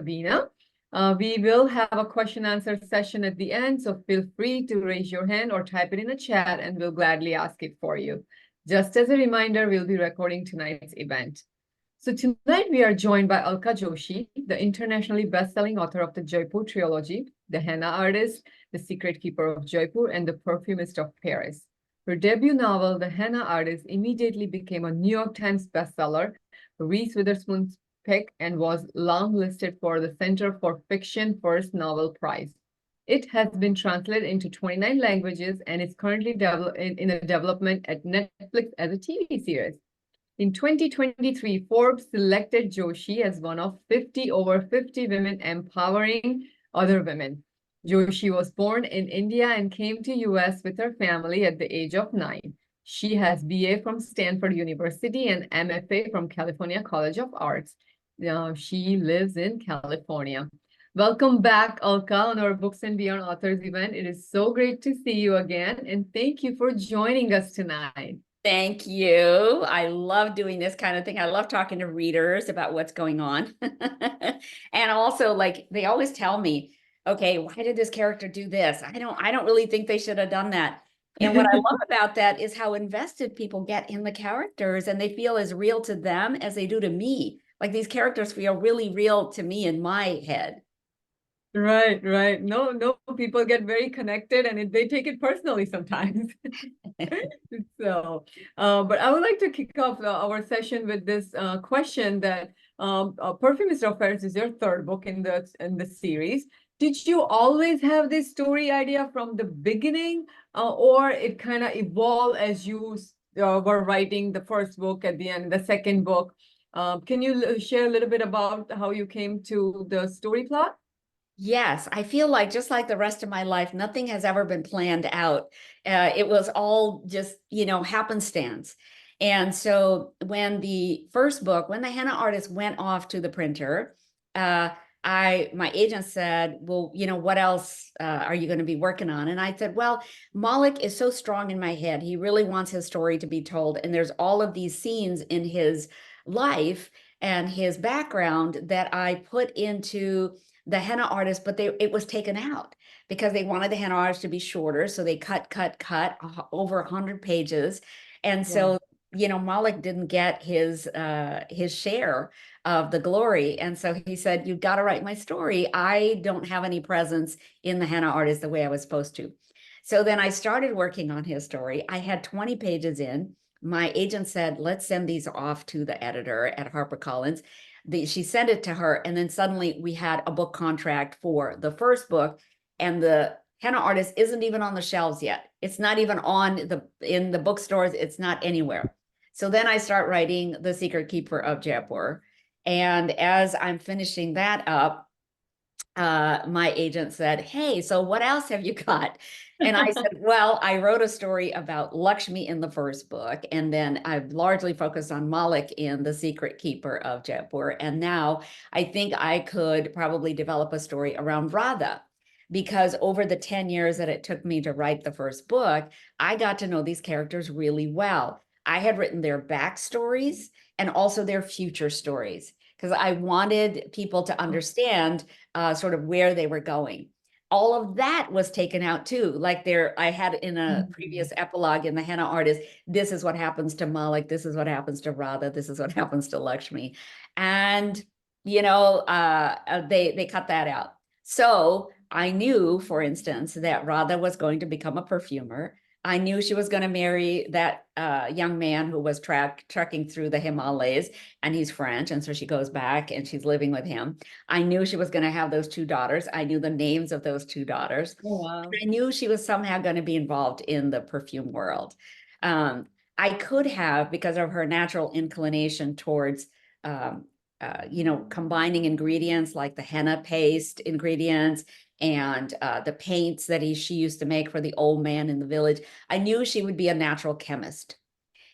Sabina. We will have a question answer session at the end, so feel free to raise your hand or type it in the chat and we'll gladly ask it for you. Just as a reminder, we'll be recording tonight's event. So tonight we are joined by Alka Joshi, the internationally best-selling author of the Jaipur trilogy, The Henna Artist, The Secret Keeper of Jaipur, and The Perfumist of Paris. Her debut novel, The Henna Artist, immediately became a New York Times bestseller, Reese Witherspoon's pick, and was long-listed for the Center for Fiction First Novel Prize. It has been translated into 29 languages and is currently in a development at Netflix as a TV series. In 2023, Forbes selected Joshi as one of 50 over 50 women empowering other women. Joshi was born in India and came to US with her family at the age of 9. She has BA from Stanford University and MFA from California College of Arts. Now she lives in California. Welcome back, Alka, on our Books and Beyond Authors event. It is so great to see you again, and thank you for joining us tonight. Thank you. I love doing this kind of thing. I love talking to readers about what's going on. And also, like, they always tell me, okay, why did this character do this? I don't really think they should have done that. And what I love about that is how invested people get in the characters, and they feel as real to them as they do to me. Like, these characters feel really real to me in my head. Right. No, people get very connected and they take it personally sometimes. So, but I would like to kick off our session with this question that Perfumist of Paris is your third book in the series. Did you always have this story idea from the beginning, or it kind of evolved as you were writing the first book at the end, the second book? Can you share a little bit about how you came to the story plot? Yes, I feel like just like the rest of my life, nothing has ever been planned out. It was all just, happenstance. And so when the first book, when The Henna Artist went off to the printer, my agent said, well, what else are you going to be working on? And I said, well, Malik is so strong in my head. He really wants his story to be told. And there's all of these scenes in his life and his background that I put into the henna artist, but it was taken out because they wanted the henna artist to be shorter. So they cut over 100 pages. And so, Malik didn't get his share of the glory. And so he said, you've got to write my story. I don't have any presence in the henna artist the way I was supposed to. So then I started working on his story. I had 20 pages in. My agent said, let's send these off to the editor at HarperCollins. She sent it to her, and then suddenly we had a book contract for the first book, and the henna artist isn't even on the shelves yet. It's not even in the bookstores. It's not anywhere. So then I start writing The Secret Keeper of Jaipur, and as I'm finishing that up, my agent said, hey, so what else have you got? And I said, well, I wrote a story about Lakshmi in the first book, and then I've largely focused on Malik in The Secret Keeper of Jaipur. And now I think I could probably develop a story around Radha, because over the 10 years that it took me to write the first book, I got to know these characters really well. I had written their backstories and also their future stories, because I wanted people to understand sort of where they were going. All of that was taken out too. Like I had in a previous epilogue in The Henna Artist, this is what happens to Malik, this is what happens to Radha, this is what happens to Lakshmi. And, they cut that out. So I knew, for instance, that Radha was going to become a perfumer. I knew she was going to marry that young man who was trekking through the Himalayas, and he's French. And so she goes back and she's living with him. I knew she was going to have those two daughters. I knew the names of those two daughters. Oh, wow. I knew she was somehow going to be involved in the perfume world. I could have, because of her natural inclination towards combining ingredients like the henna paste ingredients and the paints that she used to make for the old man in the village. I knew she would be a natural chemist.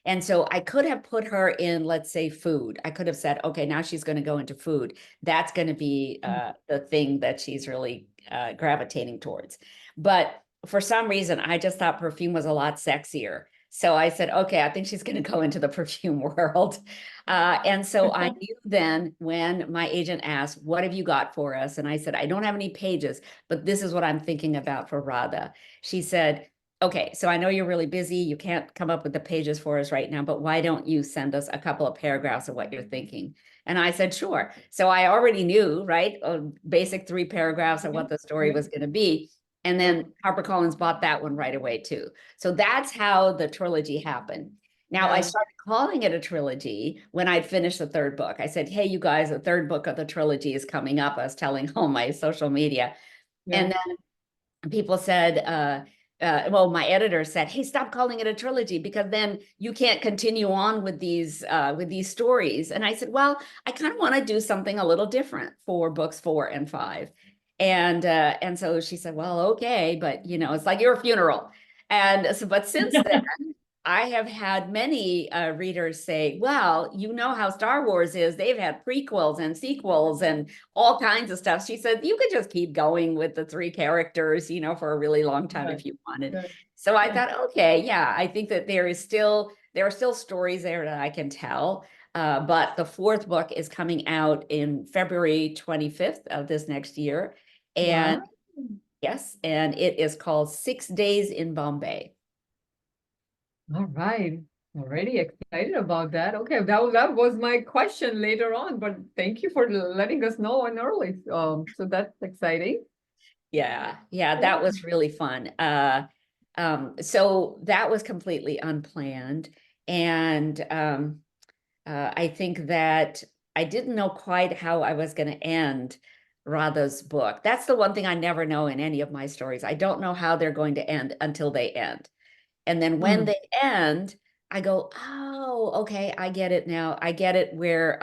And so I could have put her in, let's say, food. I could have said, okay, now she's going to go into food. That's going to be the thing that she's really gravitating towards. But for some reason, I just thought perfume was a lot sexier. So I said, okay, I think she's going to go into the perfume world. And so I knew then when my agent asked, what have you got for us? And I said, I don't have any pages, but this is what I'm thinking about for Radha. She said, okay, so I know you're really busy. You can't come up with the pages for us right now, but why don't you send us a couple of paragraphs of what you're thinking? And I said, sure. So I already knew, right? Basic 3 paragraphs of what the story was going to be. And then HarperCollins bought that one right away too. So that's how the trilogy happened. Now I Yeah. started calling it a trilogy when I'd finished the third book. I said, hey, you guys, the third book of the trilogy is coming up. I was telling all my social media. Yeah. And then people said, well, my editor said, hey, stop calling it a trilogy because then you can't continue on with these stories. And I said, well, I kind of want to do something a little different for books 4 and 5. And so she said, well, okay, but you know, it's like your funeral. And so, but since then, I have had many readers say, well, you know how Star Wars is. They've had prequels and sequels and all kinds of stuff. She said, you could just keep going with the 3 characters, you know, for a really long time Right. if you wanted. Right. So I Yeah. thought, okay, yeah, I think that there are still stories there that I can tell. But the fourth book is coming out in February 25th of this next year. And Wow. yes, and it is called 6 Days in Bombay. All right. Already excited about that. Okay, that was my question later on, but thank you for letting us know on early. So that's exciting. Yeah, that was really fun. So that was completely unplanned. And I think that I didn't know quite how I was going to end Radha's book. That's the one thing I never know in any of my stories. I don't know how they're going to end until they end. And then when Mm. they end, I go, oh, okay, I get it now. I get it where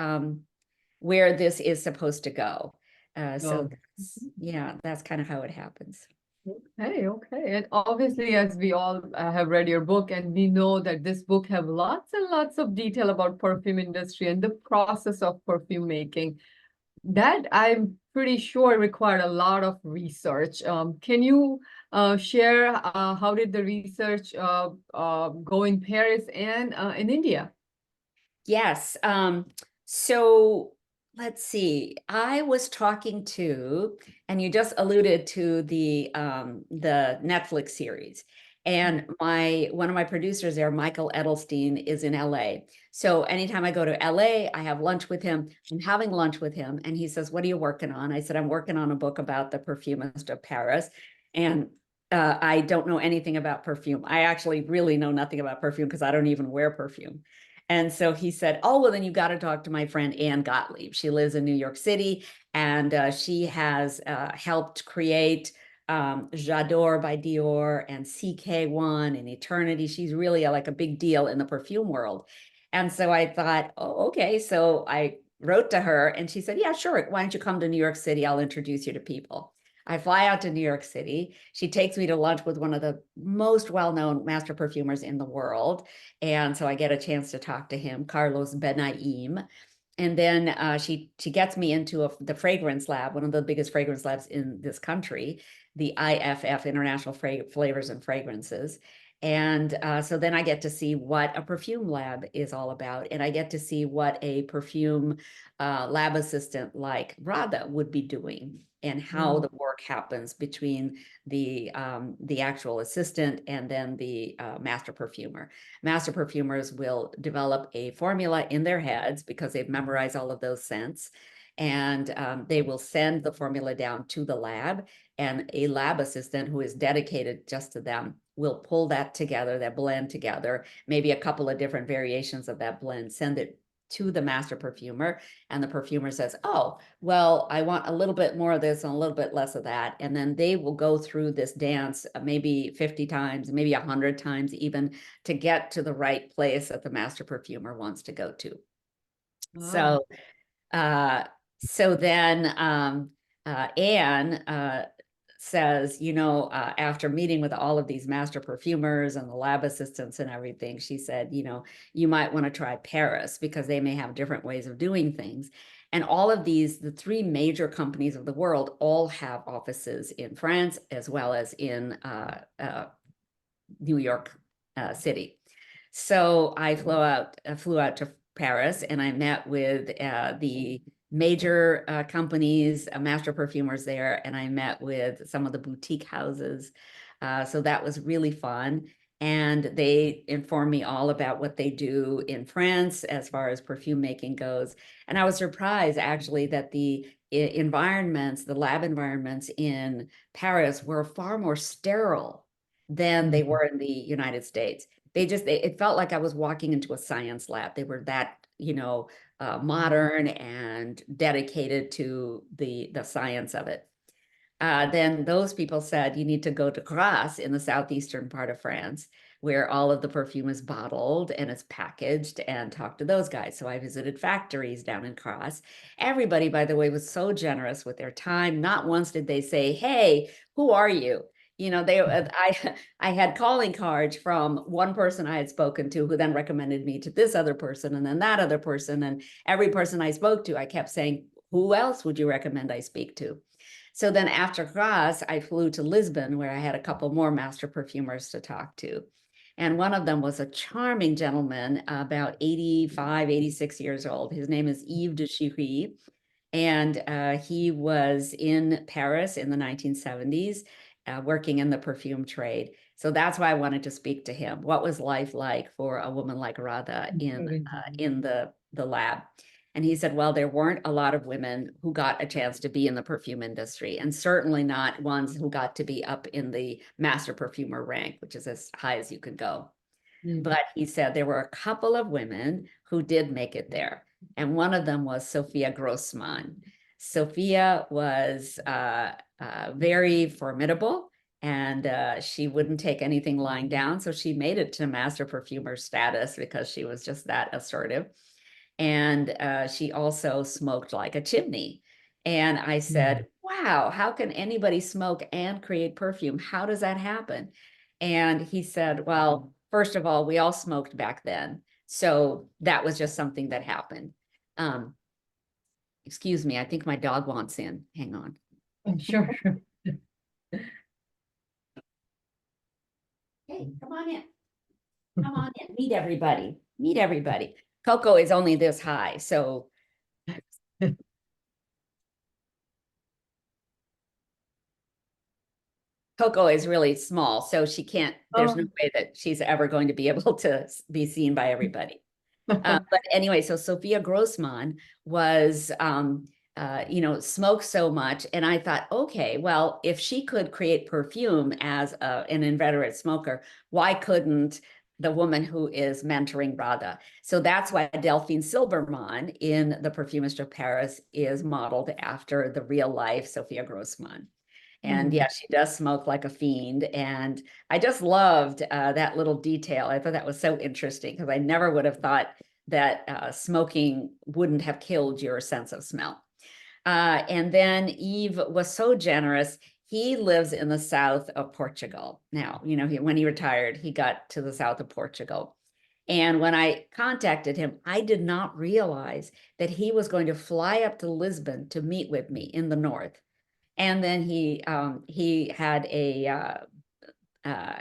this is supposed to go. So Oh. that's, yeah, that's kind of how it happens. Okay, okay. And obviously, as we all have read your book, and we know that this book have lots and lots of detail about perfume industry and the process of perfume making. That I'm pretty sure required a lot of research. Can you share how did the research go in Paris and in India? Yes. So let's see. I was talking to, and you just alluded to the Netflix series. And my one of my producers there, Michael Edelstein, is in LA. So anytime I go to LA, I have lunch with him. I'm having lunch with him, and he says, "What are you working on?" I said, "I'm working on a book about the Perfumist of Paris." And I don't know anything about perfume. I actually really know nothing about perfume because I don't even wear perfume. And so he said, oh, well, then you got to talk to my friend Anne Gottlieb. She lives in New York City, and she has helped create J'adore by Dior and CK1 and Eternity. She's really like a big deal in the perfume world. And so I thought, oh, okay. So I wrote to her and she said, yeah, sure. Why don't you come to New York City? I'll introduce you to people. I fly out to New York City. She takes me to lunch with one of the most well-known master perfumers in the world. And so I get a chance to talk to him, Carlos Benaim. And then she gets me into the fragrance lab, one of the biggest fragrance labs in this country, the IFF, International Flavors and Fragrances. And so then I get to see what a perfume lab is all about. And I get to see what a perfume lab assistant like Radha would be doing and how Mm. the work happens between the actual assistant and then the master perfumer. Master perfumers will develop a formula in their heads because they've memorized all of those scents. And they will send the formula down to the lab, and a lab assistant who is dedicated just to them will pull that together, that blend together, maybe a couple of different variations of that blend, send it to the master perfumer, and the perfumer says, oh, well, I want a little bit more of this and a little bit less of that. And then they will go through this dance maybe 50 times, maybe 100 times even, to get to the right place that the master perfumer wants to go to. Wow. So uh, so then Anne says, you know, after meeting with all of these master perfumers and the lab assistants and everything, she said, you know, you might want to try Paris because they may have different ways of doing things. And all of these, the 3 major companies of the world, all have offices in France as well as in New York City. So I flew out to Paris, and I met with the major companies, master perfumers there, and I met with some of the boutique houses. So that was really fun. And they informed me all about what they do in France as far as perfume making goes. And I was surprised actually that the environments, the lab environments in Paris were far more sterile than they were in the United States. It felt like I was walking into a science lab. They were that, modern and dedicated to the science of it. Then those people said you need to go to Grasse in the southeastern part of France, where all of the perfume is bottled and it's packaged, and talk to those guys. So I visited factories down in Grasse. Everybody, by the way, was so generous with their time. Not once did they say, "Hey, who are you?" I had calling cards from one person I had spoken to, who then recommended me to this other person, and then that other person, and every person I spoke to, I kept saying, "Who else would you recommend I speak to?" So then after Grasse, I flew to Lisbon, where I had a couple more master perfumers to talk to. And one of them was a charming gentleman, about 85, 86 years old. His name is Yves de Chiry. And he was in Paris in the 1970s, working in the perfume trade. So that's why I wanted to speak to him. What was life like for a woman like Radha in the lab? And he said, well, there weren't a lot of women who got a chance to be in the perfume industry, and certainly not ones who got to be up in the master perfumer rank, which is as high as you could go. But he said there were a couple of women who did make it there. And one of them was Sophia Grossman. Sophia was very formidable, and she wouldn't take anything lying down. So she made it to master perfumer status because she was just that assertive. And she also smoked like a chimney. And I said, wow, how can anybody smoke and create perfume? How does that happen? And he said, well, first of all, we all smoked back then. So that was just something that happened. Excuse me, I think my dog wants in. Hang on. Sure, sure. Hey, come on in. Come on in. Meet everybody. Meet everybody. Coco is only this high, so Coco is really small, so she can't, there's no way that she's ever going to be able to be seen by everybody. But anyway, so Sophia Grossman was, smoked so much. And I thought, okay, well, if she could create perfume as an inveterate smoker, why couldn't the woman who is mentoring Radha? So that's why Delphine Silbermann in The Perfumist of Paris is modeled after the real life Sophia Grossman. And yeah, she does smoke like a fiend. And I just loved that little detail. I thought that was so interesting because I never would have thought that smoking wouldn't have killed your sense of smell. And then Yves was so generous. He lives in the south of Portugal. Now, when he retired, he got to the south of Portugal. And when I contacted him, I did not realize that he was going to fly up to Lisbon to meet with me in the north. And then he had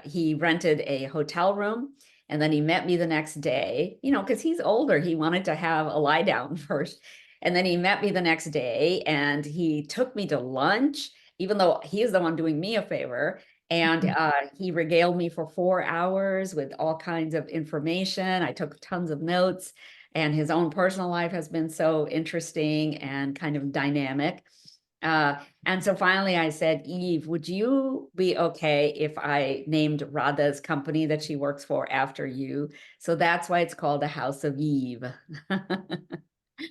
he rented a hotel room, and then he met me the next day, because he's older, he wanted to have a lie down first. And then he met me the next day, and he took me to lunch, even though he's the one doing me a favor. And he regaled me for 4 hours with all kinds of information. I took tons of notes, and his own personal life has been so interesting and kind of dynamic. And so finally I said, Yves, would you be okay if I named Radha's company that she works for after you? So that's why it's called the House of Yves.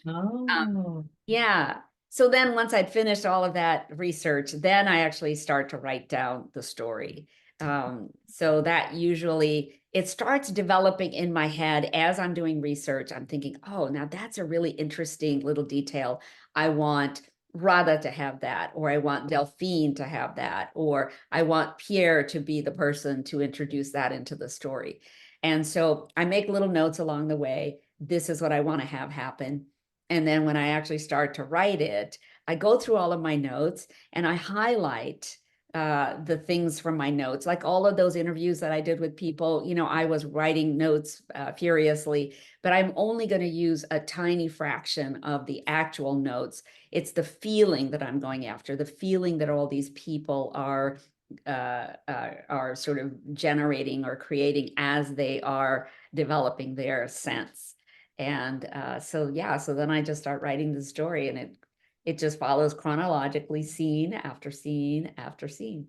Oh. Yeah. So then once I'd finished all of that research, then I actually start to write down the story. So that usually, it starts developing in my head as I'm doing research. I'm thinking, oh, now that's a really interesting little detail. I want Radha to have that, or I want Delphine to have that, or I want Pierre to be the person to introduce that into the story. And so I make little notes along the way. This is what I want to have happen. And then when I actually start to write it, I go through all of my notes and I highlight the things from my notes, like all of those interviews that I did with people, I was writing notes furiously, but I'm only going to use a tiny fraction of the actual notes. It's the feeling that I'm going after, the feeling that all these people are sort of generating or creating as they are developing their sense. And so then I just start writing the story, and it just follows chronologically, scene after scene after scene.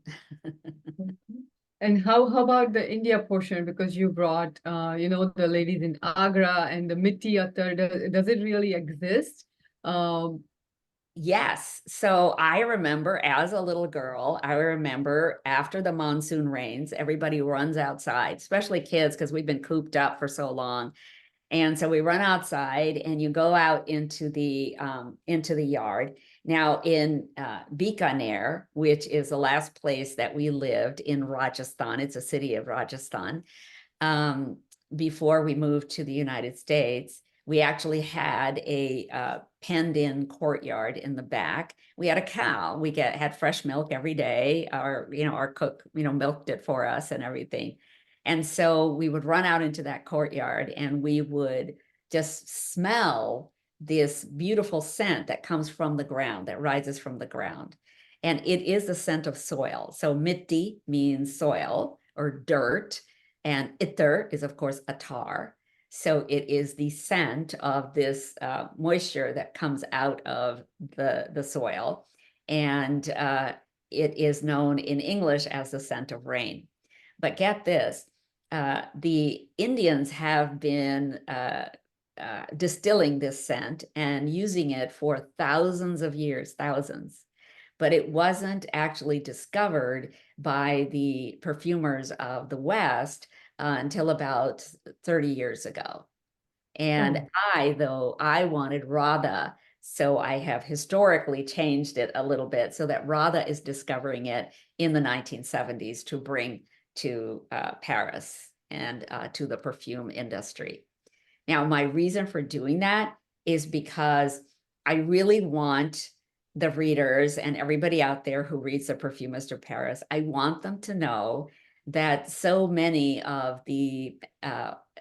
And how about the India portion? Because you brought, the ladies in Agra and the Mitti Attar. Does it really exist? Um, Yes. So I remember as a little girl, I remember after the monsoon rains, everybody runs outside, especially kids, because we've been cooped up for so long. And so we run outside, and you go out into the yard. Now in Bikaner, which is the last place that we lived in Rajasthan, it's a city of Rajasthan. Um, Before we moved to the United States, we actually had a penned-in courtyard in the back. We had a cow. We had fresh milk every day. Our cook, milked it for us and everything. And so we would run out into that courtyard, and we would just smell this beautiful scent that comes from the ground, that rises from the ground. And it is the scent of soil. So mitti means soil or dirt, and ittar is, of course, attar. So it is the scent of this moisture that comes out of the soil. And it is known in English as the scent of rain. But get this, the Indians have been distilling this scent and using it for thousands of years, thousands. But it wasn't actually discovered by the perfumers of the West until about 30 years ago. And I wanted Radha, so I have historically changed it a little bit so that Radha is discovering it in the 1970s to bring to Paris and to the perfume industry. Now, my reason for doing that is because I really want the readers and everybody out there who reads The Perfumist of Paris, I want them to know that so many of the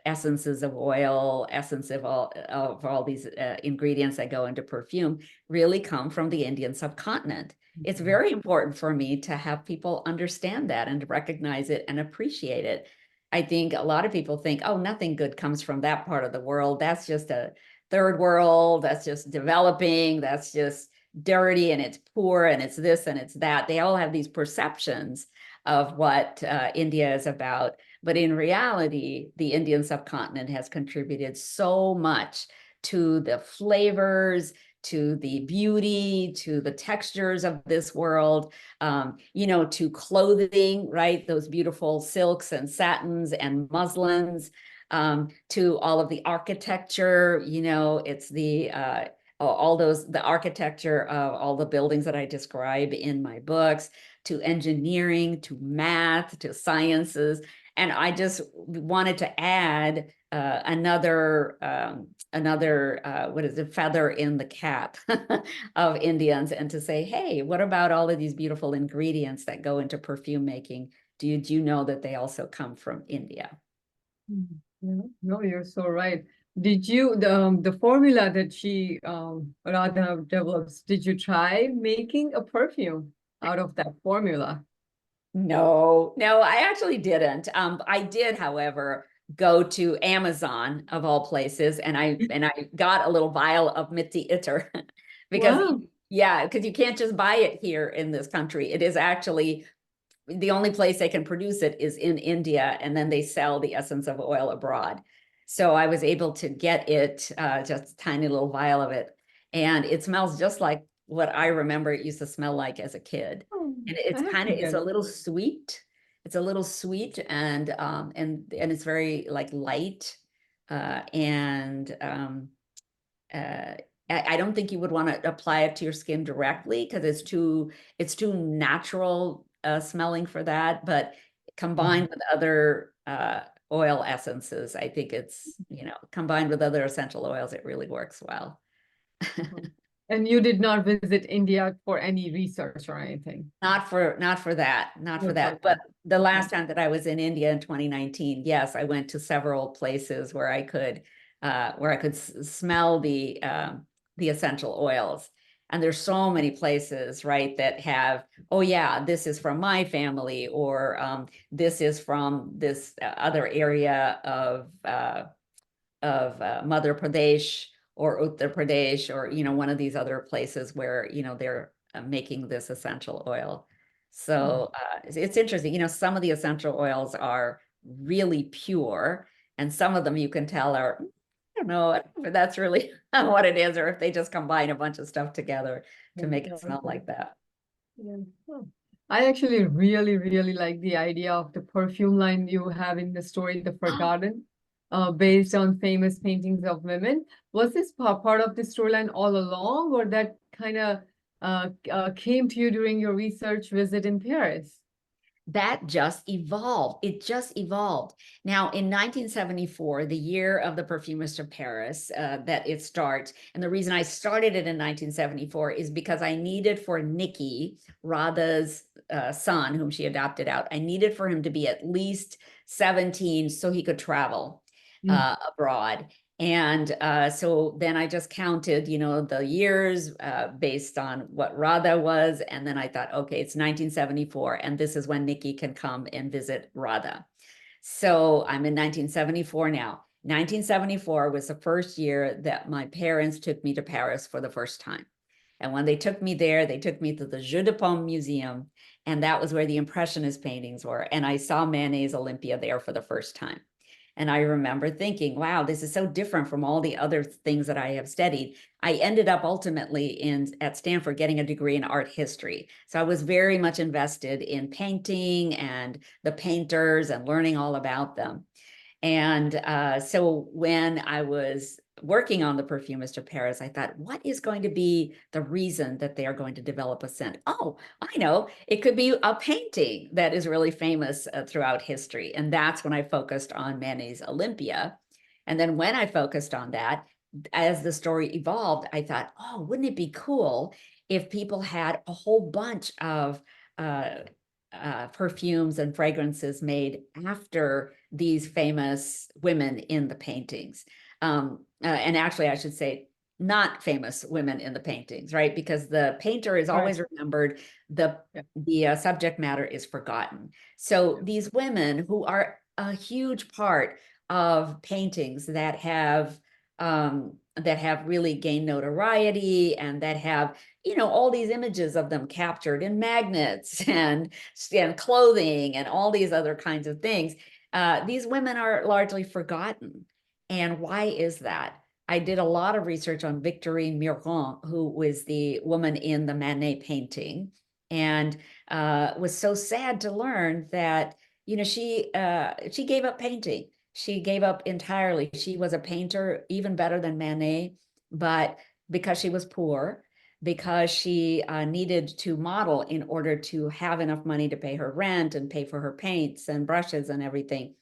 essences of oil, essence of all these ingredients that go into perfume really come from the Indian subcontinent. It's very important for me to have people understand that and to recognize it and appreciate it. I think a lot of people think, oh, nothing good comes from that part of the world. That's just a third world. That's just developing. That's just dirty, and it's poor, and it's this and it's that. They all have these perceptions of what India is about. But in reality, the Indian subcontinent has contributed so much to the flavors, to the beauty, to the textures of this world, to clothing, right? Those beautiful silks and satins and muslins, to all of the architecture, it's the the architecture of all the buildings that I describe in my books, to engineering, to math, to sciences. And I just wanted to add another what is it, feather in the cap of Indians, and to say, hey, what about all of these beautiful ingredients that go into perfume making? Do you know that they also come from India? Yeah, no, you're so right. Did you the formula that she Radha develops, did you try making a perfume out of that formula? No, I actually didn't. I did, however, go to Amazon of all places, and I got a little vial of Mitti Itter because Wow. because you can't just buy it here in this country. It is actually the only place they can produce it is in India, and then they sell the essence of oil abroad. So I was able to get it, just a tiny little vial of it, and it smells just like what I remember it used to smell like as a kid. Oh, And I have to it's get a it. little sweet. It's a little sweet, and it's very like light, and uh, I don't think you would want to apply it to your skin directly because it's too natural smelling for that. But combined with other oil essences, I think it's, combined with other essential oils, it really works well. Mhm. And you did not visit India for any research or anything? Not for that, not for that. But the last time that I was in India in 2019, yes, I went to several places where I could smell the essential oils. And there's so many places, right, that have, oh yeah, this is from my family, or this is from this other area of Madhya Pradesh or Uttar Pradesh, or one of these other places where they're making this essential oil. So it's interesting. Some of the essential oils are really pure, and some of them you can tell are, I don't know if that's really what it is, or if they just combine a bunch of stuff together to make it smell like that. Yeah. Oh. I actually really, really like the idea of the perfume line you have in the story, The Forgotten, based on famous paintings of women. Was this part of the storyline all along, or that kind of came to you during your research visit in Paris? That just evolved. It just evolved. Now, in 1974, the year of the Perfumist of Paris, that it starts, and the reason I started it in 1974 is because I needed for Nikki, Radha's son, whom she adopted out, I needed for him to be at least 17 so he could travel abroad. And so then I just counted, the years based on what Radha was. And then I thought, okay, it's 1974, and this is when Nikki can come and visit Radha. So I'm in 1974 now. 1974 was the first year that my parents took me to Paris for the first time. And when they took me there, they took me to the Jeu de Paume Museum. And that was where the Impressionist paintings were. And I saw Manet's Olympia there for the first time. And I remember thinking, wow, this is so different from all the other things that I have studied. I ended up ultimately at Stanford getting a degree in art history. So I was very much invested in painting and the painters and learning all about them. And so when I was working on the Perfumist of Paris, I thought, what is going to be the reason that they are going to develop a scent? Oh, I know. It could be a painting that is really famous throughout history. And that's when I focused on Manet's Olympia. And then when I focused on that, as the story evolved, I thought, oh, wouldn't it be cool if people had a whole bunch of perfumes and fragrances made after these famous women in the paintings. And actually, I should say, not famous women in the paintings, right? Because the painter is always remembered, the subject matter is forgotten. So these women who are a huge part of paintings that have really gained notoriety, and that have all these images of them captured in magnets and clothing and all these other kinds of things. These women are largely forgotten. And why is that? I did a lot of research on Victorine Meurent, who was the woman in the Manet painting, and was so sad to learn that she gave up painting. She gave up entirely. She was a painter, even better than Manet, but because she was poor, because she needed to model in order to have enough money to pay her rent and pay for her paints and brushes and everything.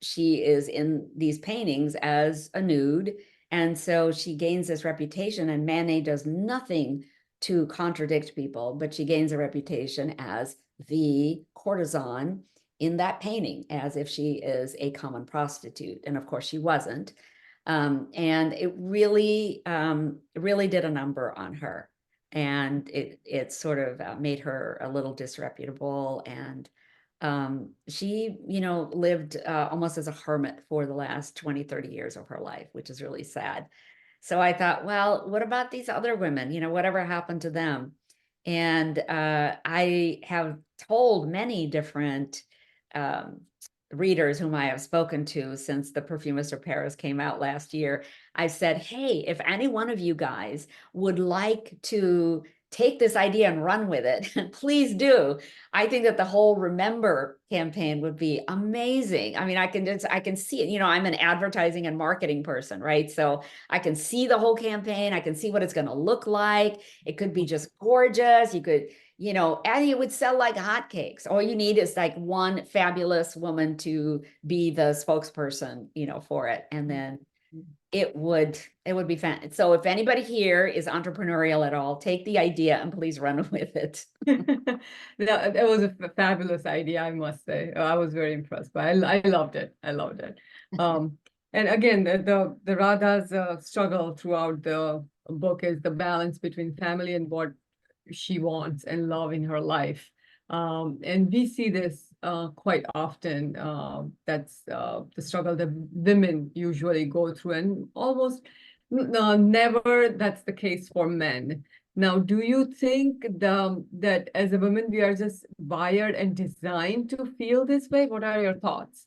She is in these paintings as a nude. And so she gains this reputation, and Manet does nothing to contradict people, but she gains a reputation as the courtesan in that painting, as if she is a common prostitute. And of course she wasn't. And it really, really did a number on her. And it sort of made her a little disreputable. And she, lived almost as a hermit for the last 20, 30 years of her life, which is really sad. So I thought, well, what about these other women? Whatever happened to them? And I have told many different readers whom I have spoken to since The Perfumist of Paris came out last year. I said, hey, if any one of you guys would like to take this idea and run with it, please do. I think that the whole Remember campaign would be amazing. I mean, I can see it. I'm an advertising and marketing person, right? So I can see the whole campaign. I can see what it's going to look like. It could be just gorgeous. You could, and it would sell like hotcakes. All you need is like one fabulous woman to be the spokesperson, for it. And then it would be fun. So if anybody here is entrepreneurial at all, take the idea and please run with it. That was a fabulous idea, I must say. I was very impressed by it. I loved it. I loved it. And again, the Radha's struggle throughout the book is the balance between family and what she wants and love in her life. And we see this quite often. That's the struggle that women usually go through, and almost never that's the case for men. Now, do you think that as a woman, we are just wired and designed to feel this way? What are your thoughts?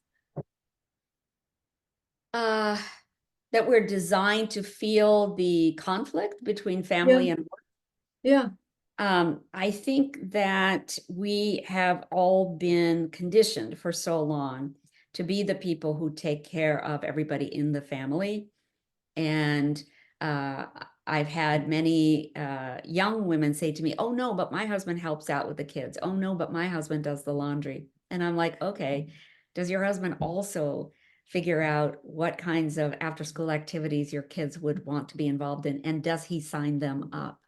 That we're designed to feel the conflict between Yeah, family and work. yeah. I think that we have all been conditioned for so long to be the people who take care of everybody in the family. And I've had many young women say to me, "Oh no, but my husband helps out with the kids. Oh no, but my husband does the laundry." And I'm like, okay, does your husband also figure out what kinds of after school activities your kids would want to be involved in? And does he sign them up?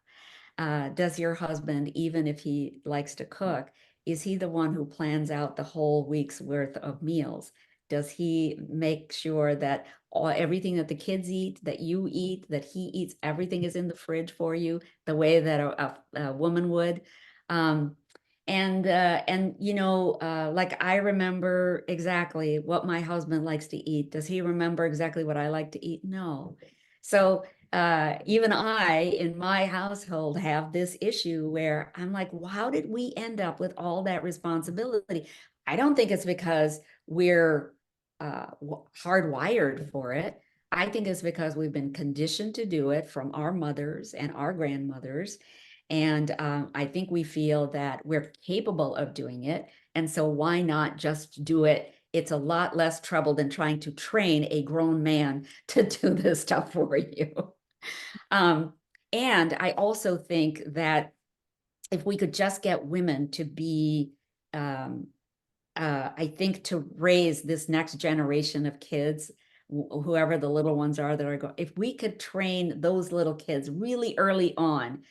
Does your husband, even if he likes to cook, is he the one who plans out the whole week's worth of meals? Does he make sure that everything that the kids eat, that you eat, that he eats, everything is in the fridge for you, the way that a woman would? Um, and like I remember exactly what my husband likes to eat. Does he remember exactly what I like to eat? No. So even I in my household have this issue where I'm like, well, how did we end up with all that responsibility? I don't think it's because we're hardwired for it. I think it's because we've been conditioned to do it from our mothers and our grandmothers. And I think we feel that we're capable of doing it. And so why not just do it? It's a lot less trouble than trying to train a grown man to do this stuff for you. Um, and I also think that if we could just get women to be, I think to raise this next generation of kids, whoever the little ones are that are going, if we could train those little kids really early on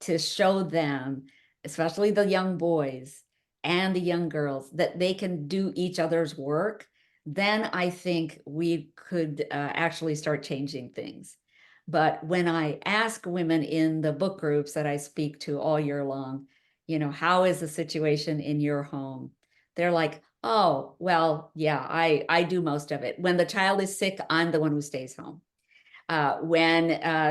to show them, especially the young boys and the young girls, that they can do each other's work, then I think we could actually start changing things. But when I ask women in the book groups that I speak to all year long, how is the situation in your home? They're like, oh, well, yeah, I do most of it. When the child is sick, I'm the one who stays home. When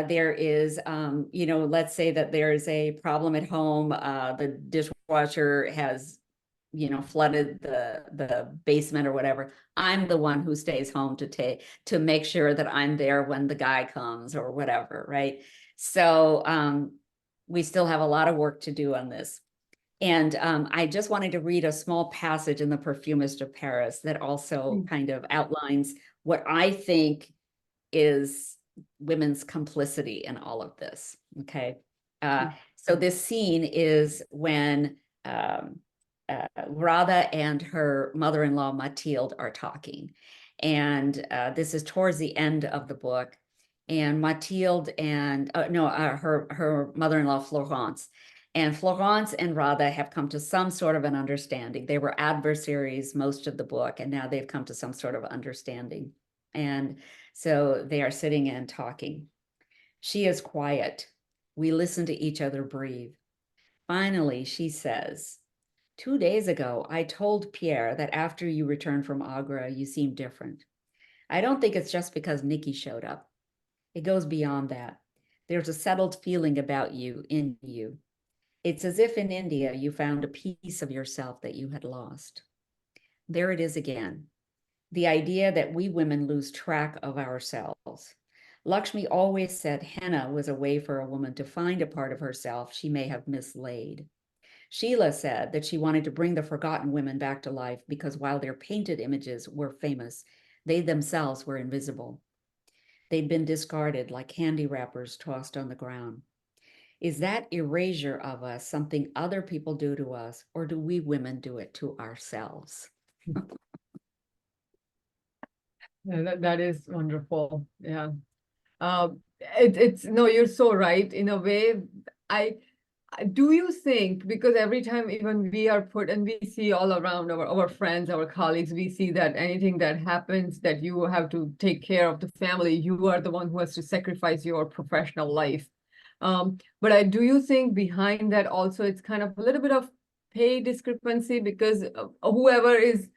there is, let's say that there's a problem at home, the dishwasher has, flooded the basement or whatever. I'm the one who stays home to make sure that I'm there when the guy comes or whatever, right? So we still have a lot of work to do on this. And I just wanted to read a small passage in The Perfumist of Paris that also kind of outlines what I think is women's complicity in all of this. Okay. So this scene is when Radha and her mother-in-law Mathilde are talking. And this is towards the end of the book. And Mathilde and her mother-in-law Florence. And Florence and Radha have come to some sort of an understanding. They were adversaries most of the book, and now they've come to some sort of understanding. And so they are sitting and talking. She is quiet. We listen to each other breathe. Finally, she says, 2 days ago, I told Pierre that after you returned from Agra, you seemed different. I don't think it's just because Nikki showed up. It goes beyond that. There's a settled feeling about you, in you. It's as if in India you found a piece of yourself that you had lost. There it is again. The idea that we women lose track of ourselves. Lakshmi always said henna was a way for a woman to find a part of herself she may have mislaid. Sheila said that she wanted to bring the forgotten women back to life because while their painted images were famous, they themselves were invisible. They'd been discarded like candy wrappers tossed on the ground. Is that erasure of us something other people do to us, or do we women do it to ourselves? Yeah, that is wonderful. Yeah. Uh, it's no, you're so right. In a way, I do you think, because every time even we are put and we see all around our friends, our colleagues, we see that anything that happens that you have to take care of the family, you are the one who has to sacrifice your professional life. But do you think behind that also it's kind of a little bit of pay discrepancy because whoever is,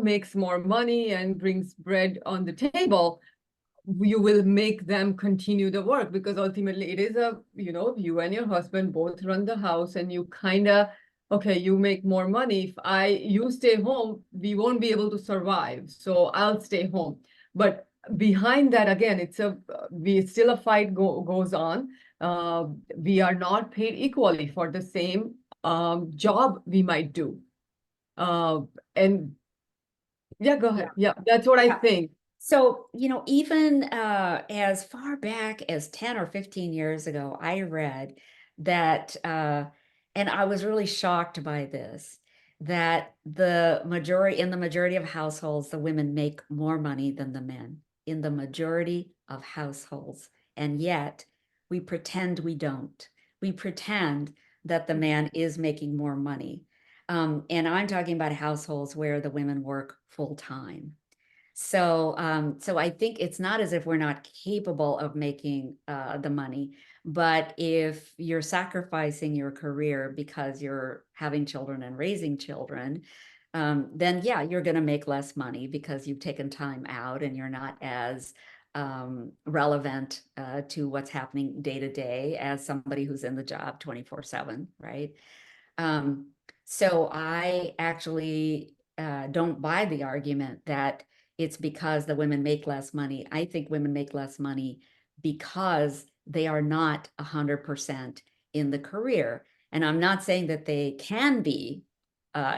makes more money and brings bread on the table, you will make them continue the work because ultimately it is you and your husband both run the house and you kind of, okay, you make more money. If you stay home, we won't be able to survive. So I'll stay home. But behind that, again, it's still a fight goes on. We are not paid equally for the same job we might do. Uh, and yeah, go ahead. Yeah, that's what I think. So, even as far back as 10 or 15 years ago, I read that, and I was really shocked by this, that in the majority of households, the women make more money than the men in the majority of households. And yet we pretend we don't. We pretend that the man is making more money. And I'm talking about households where the women work full time. So I think it's not as if we're not capable of making the money, but if you're sacrificing your career because you're having children and raising children, then yeah, you're going to make less money because you've taken time out and you're not as relevant to what's happening day to day as somebody who's in the job 24/7, right? Um, so I actually don't buy the argument that it's because the women make less money. I think women make less money because they are not 100% in the career. And I'm not saying that they can be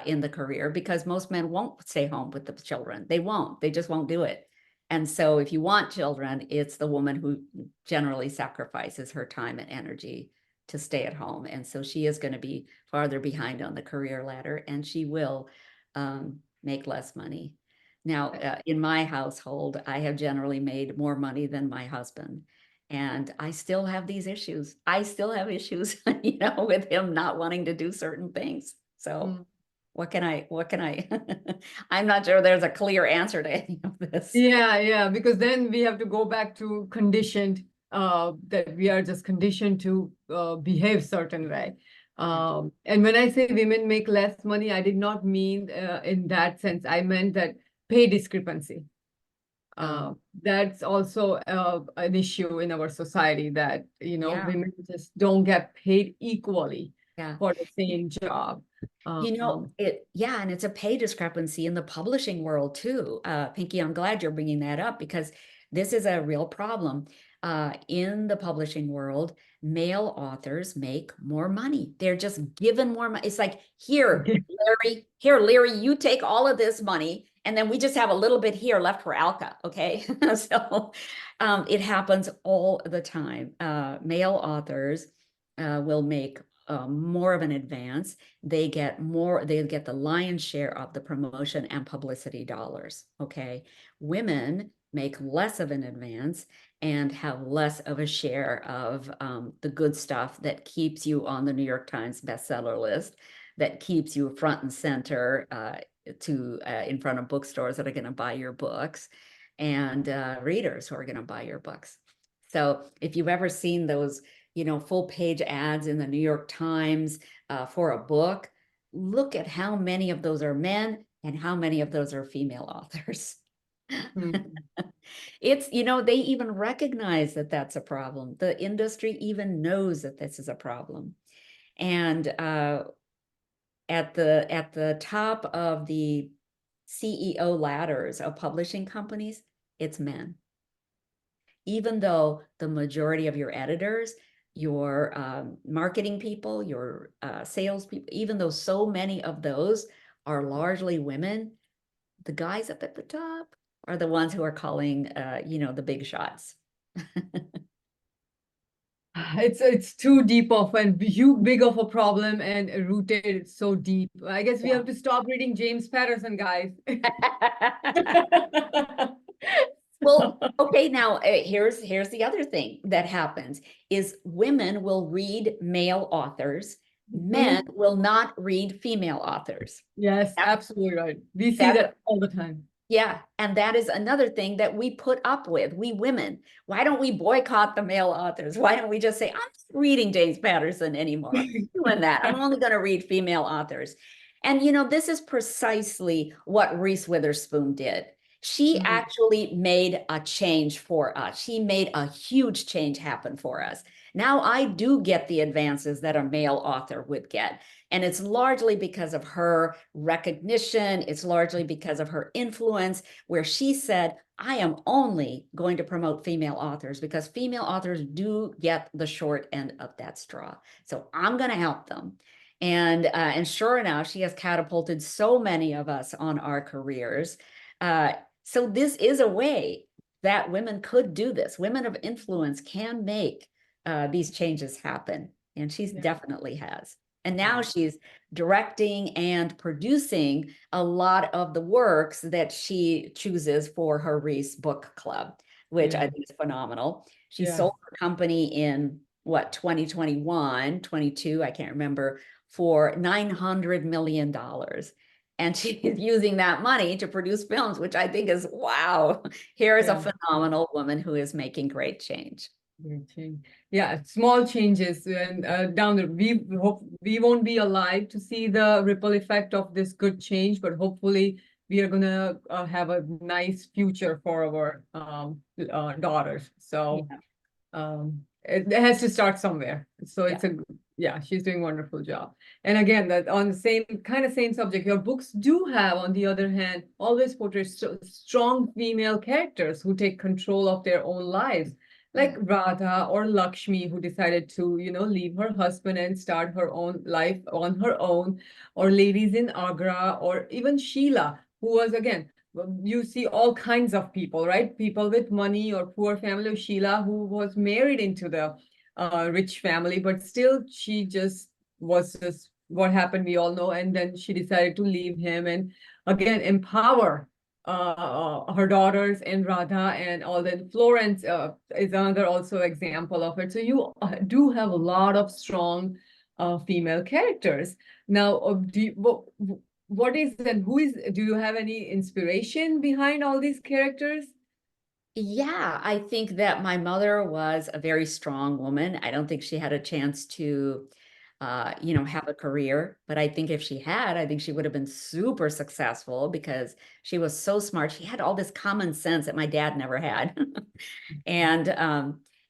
in the career because most men won't stay home with the children. They won't. They just won't do it. And so if you want children, it's the woman who generally sacrifices her time and energy to stay at home. And so she is going to be farther behind on the career ladder and she will make less money. Now, in my household, I have generally made more money than my husband. And I still have these issues. I still have issues, with him not wanting to do certain things. So what can I, I'm not sure there's a clear answer to any of this. Yeah, because then we have to go back to conditioned, that we are just conditioned to behave certain way. And when I say women make less money, I did not mean in that sense. I meant that pay discrepancy. That's also an issue in our society that, Yeah. women just don't get paid equally Yeah. for the same job. And it's a pay discrepancy in the publishing world too. Pinki, I'm glad you're bringing that up because this is a real problem. In the publishing world, male authors make more money. They're just given more money. It's like, here, Larry, you take all of this money, and then we just have a little bit here left for Alka, okay? So it happens all the time. Male authors will make more of an advance. They get the lion's share of the promotion and publicity dollars. Okay. Women make less of an advance and have less of a share of the good stuff that keeps you on the New York Times bestseller list, that keeps you front and center in front of bookstores that are going to buy your books and readers who are going to buy your books. So if you've ever seen those full page ads in the New York Times for a book, look at how many of those are men and how many of those are female authors. It's, they even recognize that that's a problem. The industry even knows that this is a problem. And at the top of the CEO ladders of publishing companies, it's men. Even though the majority of your editors, your marketing people, your sales people, even though so many of those are largely women, the guys up at the top are the ones who are calling, the big shots. It's too deep of and big of a problem and rooted so deep. I guess we have to stop reading James Patterson, guys. Well, okay, now here's the other thing that happens is women will read male authors, men Mhm. will not read female authors. Yes, That, absolutely right. We see that that all the time. yeah, and that is another thing that we put up with, we women. Why don't we boycott the male authors? Why don't we just say, I'm not reading James Patterson anymore? I'm not doing that. I'm only going to read female authors. And this is precisely what Reese Witherspoon did. She Mhm. actually made a change for us. She made a huge change happen for us. Now I do get the advances that a male author would get. And it's largely because of her recognition. It's largely because of her influence, where she said, I am only going to promote female authors because female authors do get the short end of that straw. So I'm going to help them. And sure enough, she has catapulted so many of us on our careers. So this is a way that women could do this. Women of influence can make these changes happen. And she's Yeah. definitely has. And now Yeah. she's directing and producing a lot of the works that she chooses for her Reese Book Club, which I Yeah. think is phenomenal. She Yeah. sold her company in what, 2021, 22, I can't remember, for $900 million. And she is using that money to produce films, which I think is wow. Here is a Yeah. phenomenal woman who is making great change. Great change. Yeah, small changes, and down the we hope we won't be alive to see the ripple effect of this good change, but hopefully we are gonna have a nice future for our daughters. So Yeah, it has to start somewhere. So yeah. yeah, she's doing a wonderful job. And again, that on the same subject, your books do have, on the other hand, always portray strong female characters who take control of their own lives, like Radha or Lakshmi, who decided to, leave her husband and start her own life on her own, or ladies in Agra, or even Sheila, who was, again, you see all kinds of people, right? People with money or poor family. Sheila, who was married into the rich family, but still she just was just what happened, we all know. And then she decided to leave him and again empower her daughters and Radha and all that. Florence is another also example of it. So you do have a lot of strong female characters. Now, what is and who is, do you have any inspiration behind all these characters? Yeah, I think that my mother was a very strong woman. I don't think she had a chance to, have a career, but I think if she had, I think she would have been super successful because she was so smart. She had all this common sense that my dad never had. And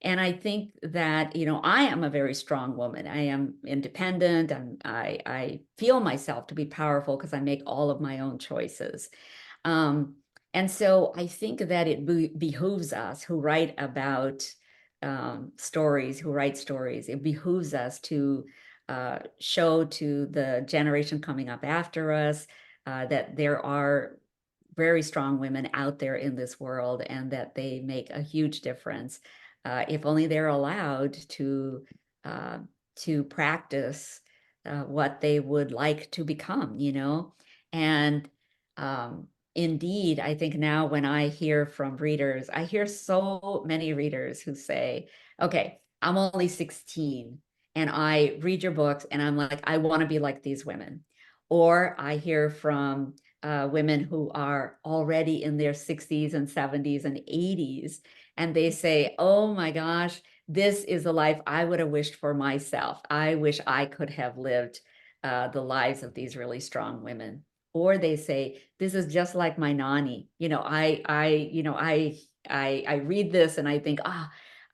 and I think that, I am a very strong woman. I am independent and I feel myself to be powerful because I make all of my own choices. Um, and so I think that it behooves us who write about stories, who write stories, it behooves us to show to the generation coming up after us that there are very strong women out there in this world and that they make a huge difference if only they're allowed uh, to practice what they would like to become, and um, indeed, I think now when I hear from readers, I hear so many readers who say, okay, I'm only 16 and I read your books and I'm like, I want to be like these women. Or I hear from women who are already in their 60s and 70s and 80s, and they say, oh my gosh, this is the life I would have wished for myself. I wish I could have lived the lives of these really strong women. Or they say, this is just like my nanny. I read this and I think,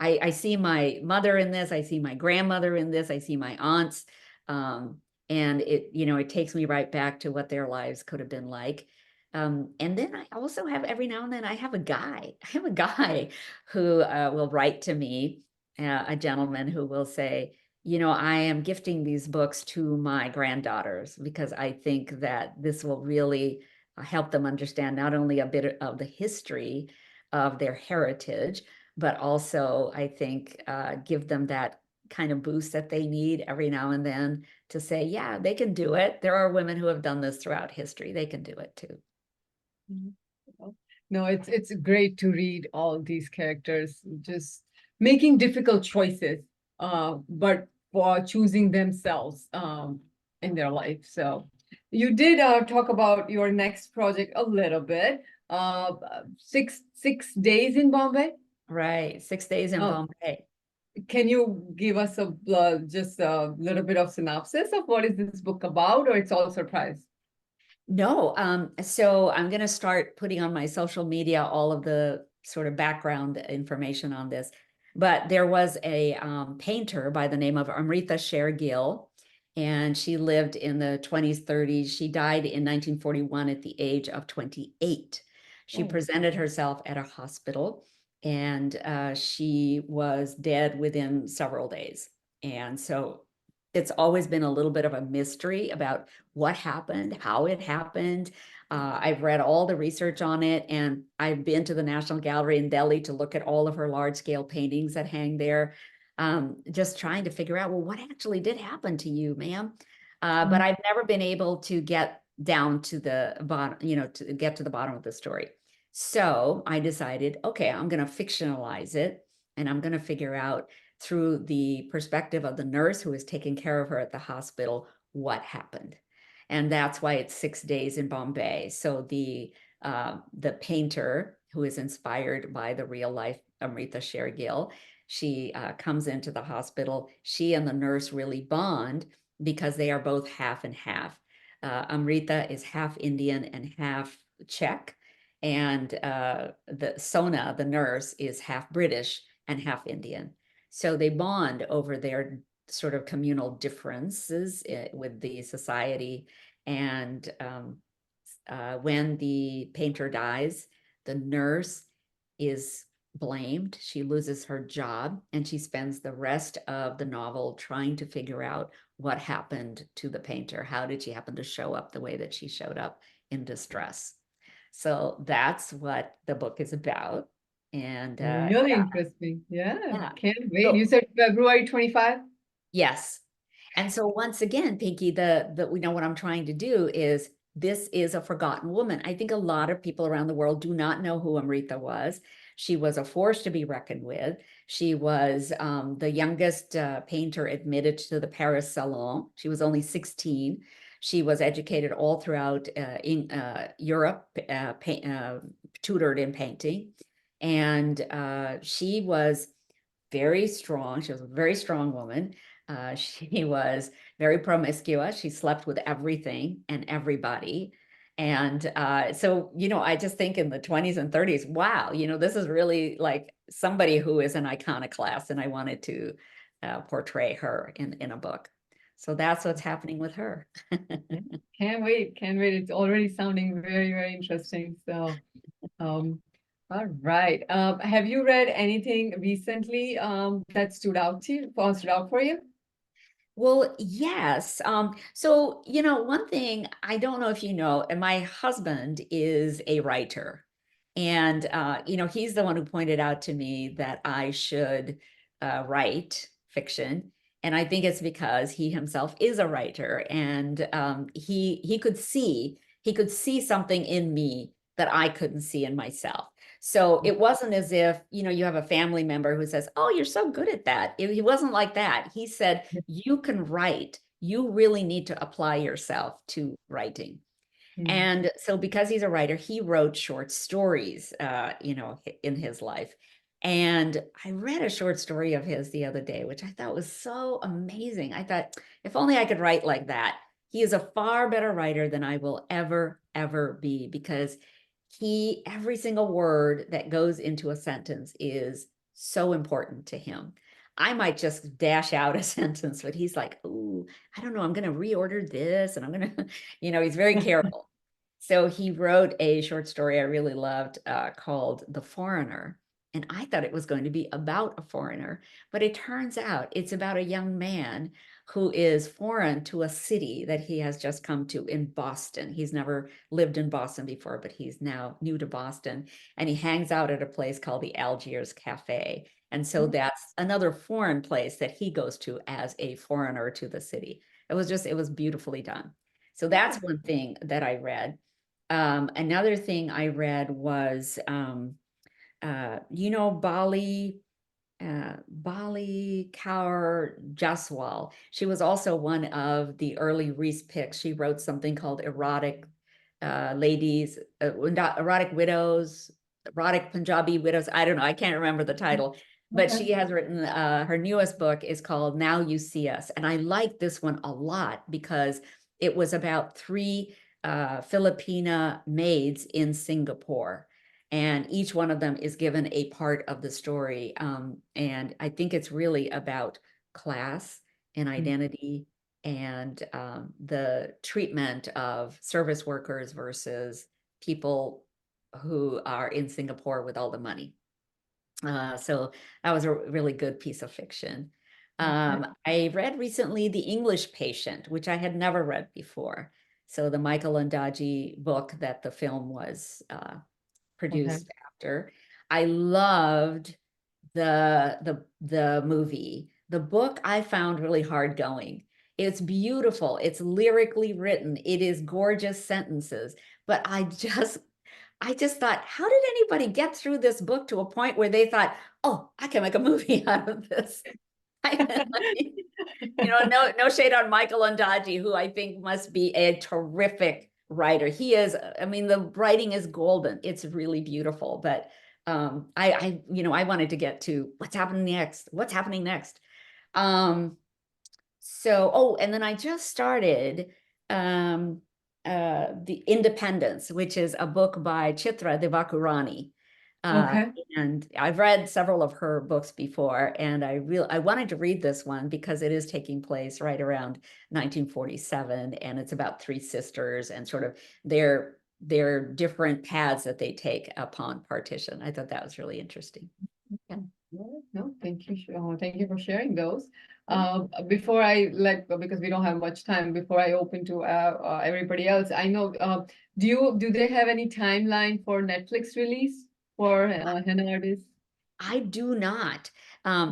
I see my mother in this, I see my grandmother in this, I see my aunts. Um, and it takes me right back to what their lives could have been like. And then I also have, every now and then, I have a guy. I have a guy who will write to me, a gentleman who will say, I am gifting these books to my granddaughters because I think that this will really help them understand not only a bit of the history of their heritage, but also I think give them that kind of boost that they need every now and then to say, yeah, they can do it. There are women who have done this throughout history. They can do it too. Mhm. No, it's great to read all these characters just making difficult choices, but for choosing themselves in their life. So you did talk about your next project a little bit. Uh, 6 days in Bombay. Right. 6 days in Oh, Bombay. can you give us a just a little bit of synopsis of what is this book about, or it's all surprise? No, so I'm going to start putting on my social media all of the sort of background information on this. But there was a painter by the name of Amrita Sher Gill, and she lived in the 20s, 30s. She died in 1941 at the age of 28. She Oh. presented herself at a hospital, and she was dead within several days. And so it's always been a little bit of a mystery about what happened, how it happened. I've read all the research on it, and I've been to the National Gallery in Delhi to look at all of her large scale paintings that hang there, just trying to figure out, well, what actually did happen to you, ma'am? But I've never been able to get down to the bottom, to get to the bottom of the story. So I decided, okay, I'm going to fictionalize it, and I'm going to figure out through the perspective of the nurse who was taking care of her at the hospital what happened. And that's why it's 6 days in Bombay. So the painter who is inspired by the real life Amrita Sher Gill, she comes into the hospital. She and the nurse really bond because they are both half and half. Amrita is half Indian and half Czech, and the Sona, the nurse, is half British and half Indian. So they bond over their sort of communal differences with the society. And when the painter dies, the nurse is blamed. She loses her job, and she spends the rest of the novel trying to figure out what happened to the painter. How did she happen to show up the way that she showed up in distress? So that's what the book is about. And Really interesting. Yeah, yeah. can't wait. You So said February 25? yes. And so once again, Pinky, the what I'm trying to do is this is a forgotten woman. I think a lot of people around the world do not know who Amrita was. She was a force to be reckoned with. She was the youngest painter admitted to the Paris Salon. She was only 16. She was educated all throughout in Europe, tutored in painting. And she was very strong. She was a very strong woman. She was very promiscuous. She slept with everything and everybody. And so, I just think in the 20s and 30s, wow, this is really like somebody who is an iconoclast. And I wanted to portray her in a book. So that's what's happening with her. Yeah, can't wait. Can't wait. It's already sounding very, very interesting. So, um, all right. Have you read anything recently that stood out for you? Well, yes. So, one thing I don't know if you know, and my husband is a writer. And, he's the one who pointed out to me that I should write fiction. And I think it's because he himself is a writer, and he could see something in me that I couldn't see in myself. So it wasn't as if, you have a family member who says, "Oh, you're so good at that." He wasn't like that. He said, "You can write. You really need to apply yourself to writing." Mm. And so because he's a writer, he wrote short stories, in his life. And I read a short story of his the other day, which I thought was so amazing. I thought, if only I could write like that. He is a far better writer than I will ever, ever be, because every single word that goes into a sentence is so important to him. I might just dash out a sentence, but he's like, "Oh, I don't know. I'm going to reorder this, and I'm going to," he's very careful. So he wrote a short story I really loved called The Foreigner. And I thought it was going to be about a foreigner, but it turns out it's about a young man who is foreign to a city that he has just come to in Boston. He's never lived in Boston before, but he's now new to Boston. And he hangs out at a place called the Algiers Cafe. And so that's another foreign place that he goes to as a foreigner to the city. It was beautifully done. So that's one thing that I read. Another thing I read was, Bali Kaur Jaswal. She was also one of the early Reese picks. She wrote something called Erotic Ladies, Erotic Widows, Erotic Punjabi Widows. I don't know. I can't remember the title, but Okay. she has written, her newest book is called Now You See Us. And I like this one a lot because it was about three Filipina maids in Singapore, and each one of them is given a part of the story. And I think it's really about class and identity and the treatment of service workers versus people who are in Singapore with all the money. So that was a really good piece of fiction. I read recently The English Patient, which I had never read before. So the Michael Ondaatje book that the film was Okay. produced after. I loved the movie. The book I found really hard going. It's beautiful. It's lyrically written. It is gorgeous sentences. But I just thought, how did anybody get through this book to a point where they thought, oh, I can make a movie out of this? No shade on Michael Ondaatje, who I think must be a terrific writer. He is, I mean, the writing is golden. It's really beautiful. But I wanted to get to what's happening next. What's happening next? And then I just started The Independence, which is a book by Chitra Divakaruni. Okay. And I've read several of her books before, and I wanted to read this one because it is taking place right around 1947, and it's about three sisters and sort of their different paths that they take upon partition. I thought that was really interesting. Yeah. No, thank you. Thank you for sharing those. Before I because we don't have much time, before I open to everybody else, I know, do they have any timeline for Netflix release for henna artists? I do not.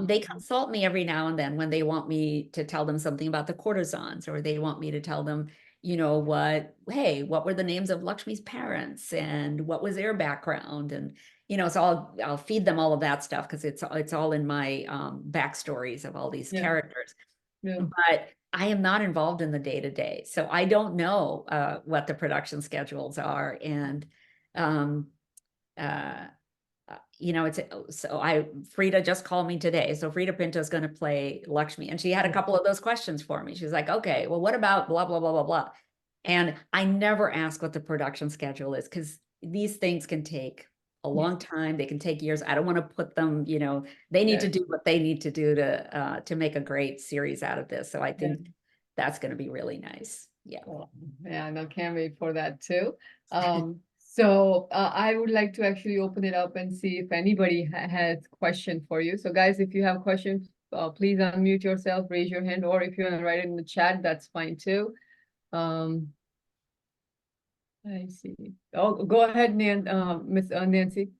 They consult me every now and then when they want me to tell them something about the courtesans, or they want me to tell them, what were the names of Lakshmi's parents and what was their background? And, so I'll feed them all of that stuff because it's all in my backstories of all these Yeah. characters. Yeah. But I am not involved in the day-to-day. So I don't know what the production schedules are. And uh, Frida just called me today. So Frida Pinto is going to play Lakshmi, and she had a couple of those questions for me. She's like, okay, well, what about blah, blah, blah, blah, blah. And I never ask what the production schedule is because these things can take a long time. They can take years. I don't want to put them, they need to do what they need to do to make a great series out of this. So I think that's going to be really nice. Yeah. Yeah, no, can't wait for that too. So I would like to actually open it up and see if anybody has question for you. So guys, if you have questions, please unmute yourself, raise your hand, or if you want to write it in the chat, that's fine too. I see. Oh, go ahead, Miss Nancy.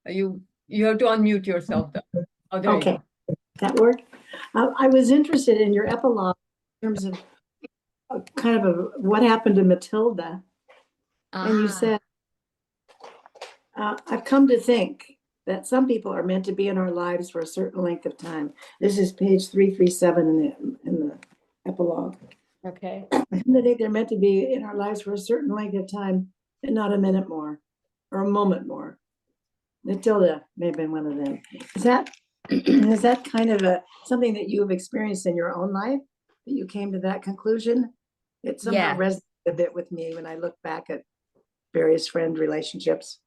You have to unmute yourself though. Oh, there you Okay, go. that worked. I was interested in your epilogue in terms of kind of what happened to Matilda. And you said, I've come to think that some people are meant to be in our lives for a certain length of time. This is page 337 in the epilogue. Okay. I come to think they're meant to be in our lives for a certain length of time and not a minute more or a moment more. Matilda may have been one of them. Is that kind of something that you have experienced in your own life, that you came to that conclusion? It somehow resonated a bit with me when I look back at various friend relationships.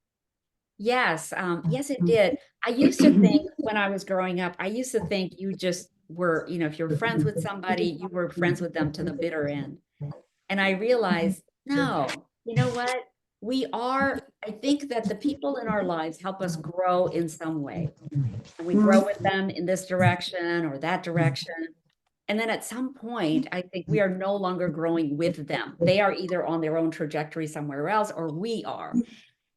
Yes, yes, it did. I used to think when I was growing up, I used to think you just were, if you're friends with somebody, you were friends with them to the bitter end. And I realized, no, you know what? I think that the people in our lives help us grow in some way. And we grow with them in this direction or that direction. And then at some point, I think we are no longer growing with them. They are either on their own trajectory somewhere else, or we are.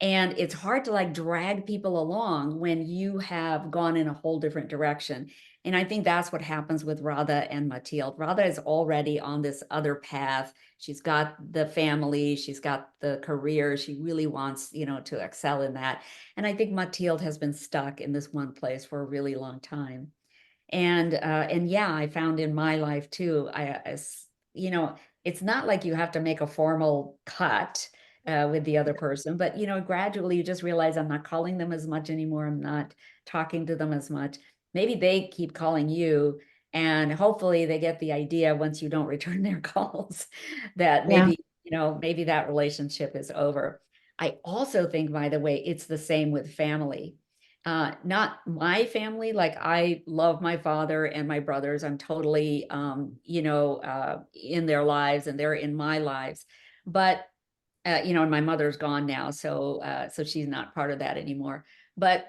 And it's hard to drag people along when you have gone in a whole different direction. And I think that's what happens with Radha and Mathilde. Radha is already on this other path. She's got the family, she's got the career. She really wants, to excel in that. And I think Mathilde has been stuck in this one place for a really long time. And yeah, I found in my life too, it's not like you have to make a formal cut with the other person, but gradually you just realize I'm not calling them as much anymore. I'm not talking to them as much. Maybe they keep calling you, and hopefully they get the idea once you don't return their calls that maybe, maybe that relationship is over. I also think, by the way, it's the same with family. Not my family. Like, I love my father and my brothers. I'm totally, in their lives, and they're in my lives. But, and my mother's gone now, so she's not part of that anymore. But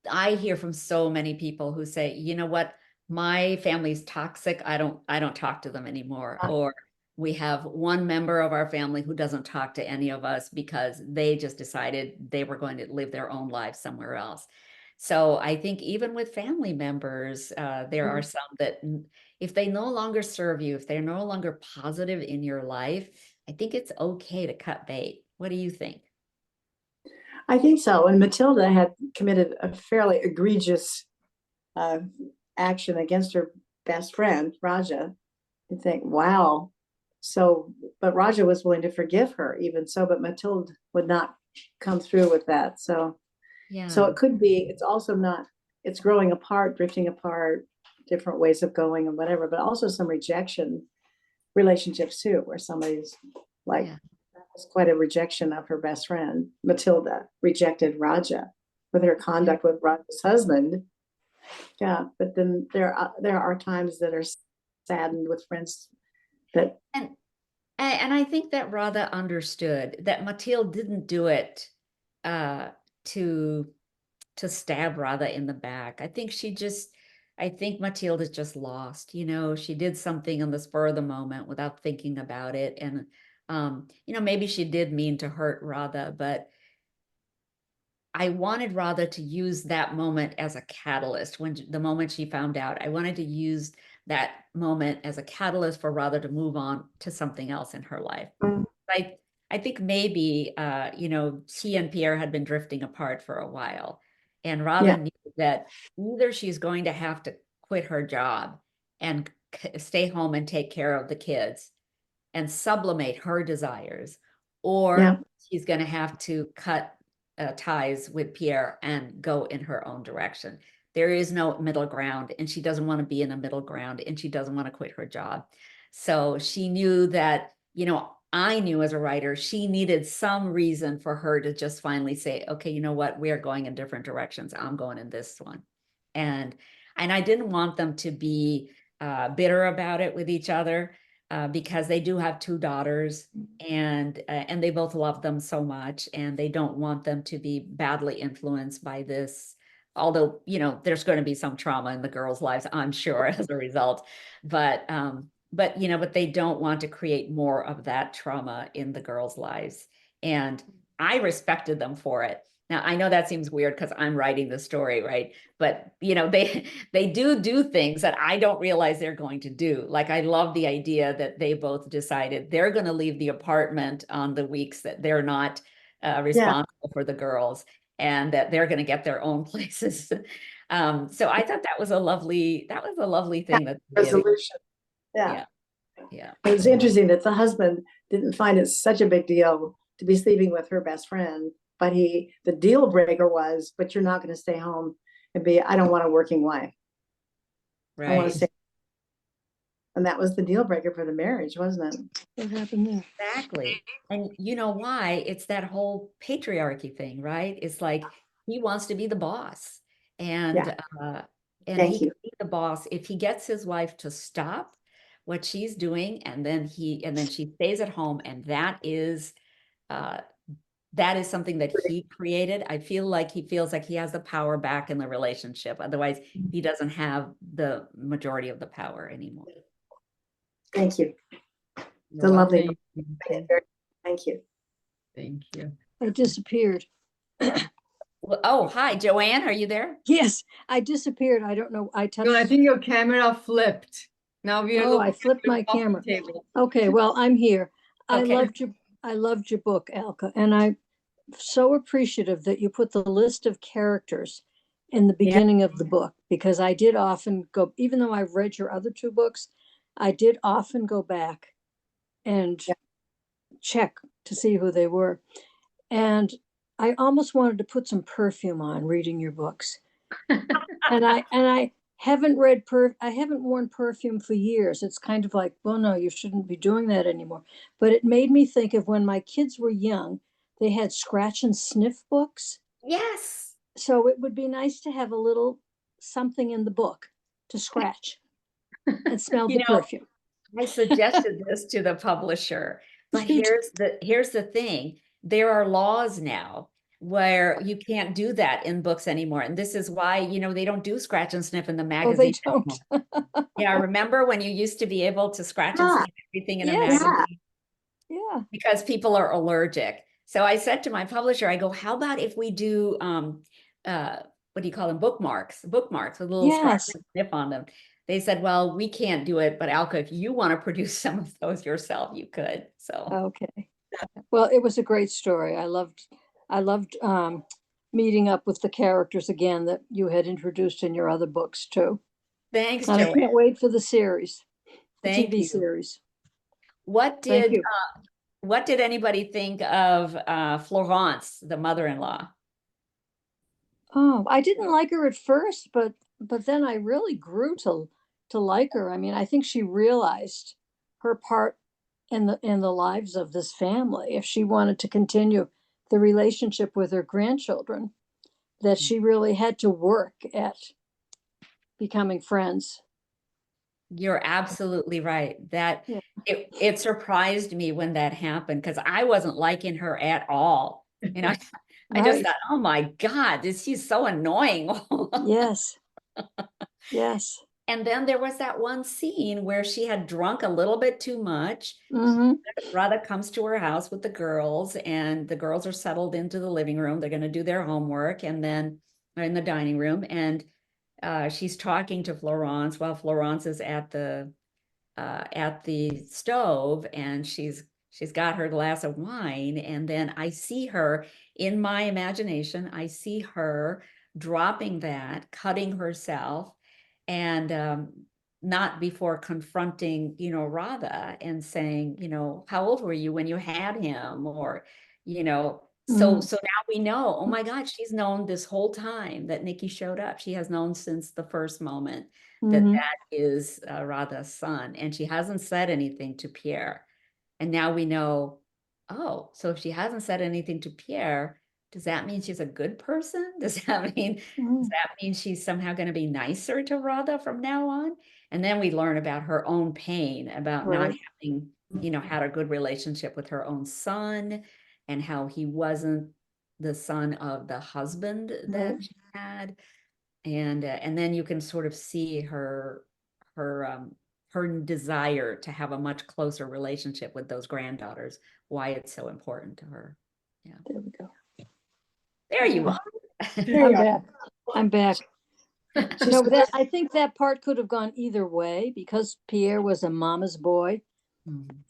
I hear from so many people who say, you know what, my family's toxic. I don't talk to them anymore. Or we have one member of our family who doesn't talk to any of us because they just decided they were going to live their own life somewhere else. So I think even with family members, there are some that if they no longer serve you, if they're no longer positive in your life, I think it's okay to cut bait. What do you think? I think so. And Matilda had committed a fairly egregious action against her best friend, Raja. You think, wow. So, but Raja was willing to forgive her even so, but Matilda would not come through with that. So, Yeah. So it could be, it's also not, it's growing apart, drifting apart, different ways of going and whatever, but also some rejection relationships too, where somebody's like, that was quite a rejection of her best friend. Matilda rejected Raja with her conduct with Raja's husband. Yeah, but then there are times that are saddened with friends that. And I think that Radha understood that Mathilde didn't do it to stab Radha in the back. I think Mathilde is just lost. She did something on the spur of the moment without thinking about it. And, maybe she did mean to hurt Radha, but I wanted Radha to use that moment as a catalyst. When the moment she found out, I wanted to use that moment as a catalyst for Radha to move on to something else in her life. I think maybe, she and Pierre had been drifting apart for a while, and Radha knew that either she's going to have to quit her job and stay home and take care of the kids and sublimate her desires, or she's going to have to cut ties with Pierre and go in her own direction. There is no middle ground, and she doesn't want to be in a middle ground, and she doesn't want to quit her job. So she knew that, I knew as a writer, she needed some reason for her to just finally say, okay, you know what, we are going in different directions. I'm going in this one. And I didn't want them to be bitter about it with each other. Because they do have two daughters, and they both love them so much, and they don't want them to be badly influenced by this. Although, there's going to be some trauma in the girls' lives, I'm sure, as a result. But they don't want to create more of that trauma in the girls' lives. And I respected them for it. Now, I know that seems weird because I'm writing the story, right? But, they do things that I don't realize they're going to do. Like, I love the idea that they both decided they're going to leave the apartment on the weeks that they're not responsible for the girls, and that they're going to get their own places. So I thought that was a lovely thing that they did. Resolution. Yeah. It was interesting that the husband didn't find it such a big deal to be sleeping with her best friend, but the deal breaker was, but you're not going to stay home and I don't want a working wife. Right. I want to stay. And that was the deal breaker for the marriage, wasn't it? What happened there? Exactly. And you know why? It's that whole patriarchy thing, right? It's like he wants to be the boss. And he can be the boss if he gets his wife to stop what she's doing, and then she stays at home, and that is something that he created. I feel like he feels like he has the power back in the relationship. Otherwise, he doesn't have the majority of the power anymore. Thank you. You're The lovely. welcome. Thank you. Thank you. I disappeared. Oh, hi, Joanne, are you there? Yes, I disappeared. I don't know. I touched. No, I think your camera flipped. Now we are Oh, I looking at flipped your my coffee camera. table. Okay, well, I'm here. Okay. I loved your book, Alka, and I'm so appreciative that you put the list of characters in the Yeah. beginning of the book, because I did often go, even though I've read your other two books, I did often go back and check to see who they were. And I almost wanted to put some perfume on reading your books. And I haven't I haven't worn perfume for years. It's kind of like, well, no, you shouldn't be doing that anymore. But it made me think of when my kids were young, they had scratch and sniff books. Yes. So it would be nice to have a little something in the book to scratch and smell You the know, perfume. I suggested this to the publisher, but You here's the thing. There are laws now where you can't do that in books anymore. And this is why, you know, they don't do scratch and sniff in the Oh, they magazine don't. anymore. Yeah, remember when you used to be able to scratch and Yeah. sniff everything in a Yes. magazine Yeah. because people are allergic. So I said to my publisher, I go, how about if we do what do you call them? Bookmarks with a little scratch Yes. and sniff on them. They said, well, we can't do it, but Alka, if you want to produce some of those yourself, you could. So Okay. Well, it was a great story. I loved meeting up with the characters again that you had introduced in your other books too. thanks, And I Joanne. can't wait for the series, the Thank TV you. series. What Thank did you. what did anybody think of Florence, the mother-in-law? Oh, I didn't like her at first, but then I really grew to like her. I mean, I think she realized her part in the lives of this family. If she wanted to continue the relationship with her grandchildren, that she really had to work at becoming friends. You're absolutely right. That Yeah. it surprised me when that happened because I wasn't liking her at all. You know, I just Right. thought, oh my God, she's so annoying. Yes. Yes. And then there was that one scene where she had drunk a little bit too much. Mm-hmm. Radha comes to her house with the girls, and the girls are settled into the living room. They're going to do their homework, and then in the dining room, and she's talking to Florence while Florence is at the stove, and she's got her glass of wine, and then I see her in my imagination. I see her dropping that, cutting herself, and not before confronting, you know, Radha and saying, you know, how old were you when you had him, or, you know. So now we know, oh my God, she's known this whole time that Nikki showed up. She has known since the first moment that Mm-hmm. that is Radha's son, and she hasn't said anything to Pierre. And now we know, oh, so if she hasn't said anything to Pierre, does that mean she's a good person? Does that mean she's somehow going to be nicer to Radha from now on? And then we learn about her own pain, about not Right. having, you know, had a good relationship with her own son, and how he wasn't the son of the husband that Right. she had. And then you can sort of see her desire to have a much closer relationship with those granddaughters, why it's so important to her. Yeah, There we go. there you are. There I'm you are. back. I'm back. She's No, but that, I think that part could have gone either way, because Pierre was a mama's boy,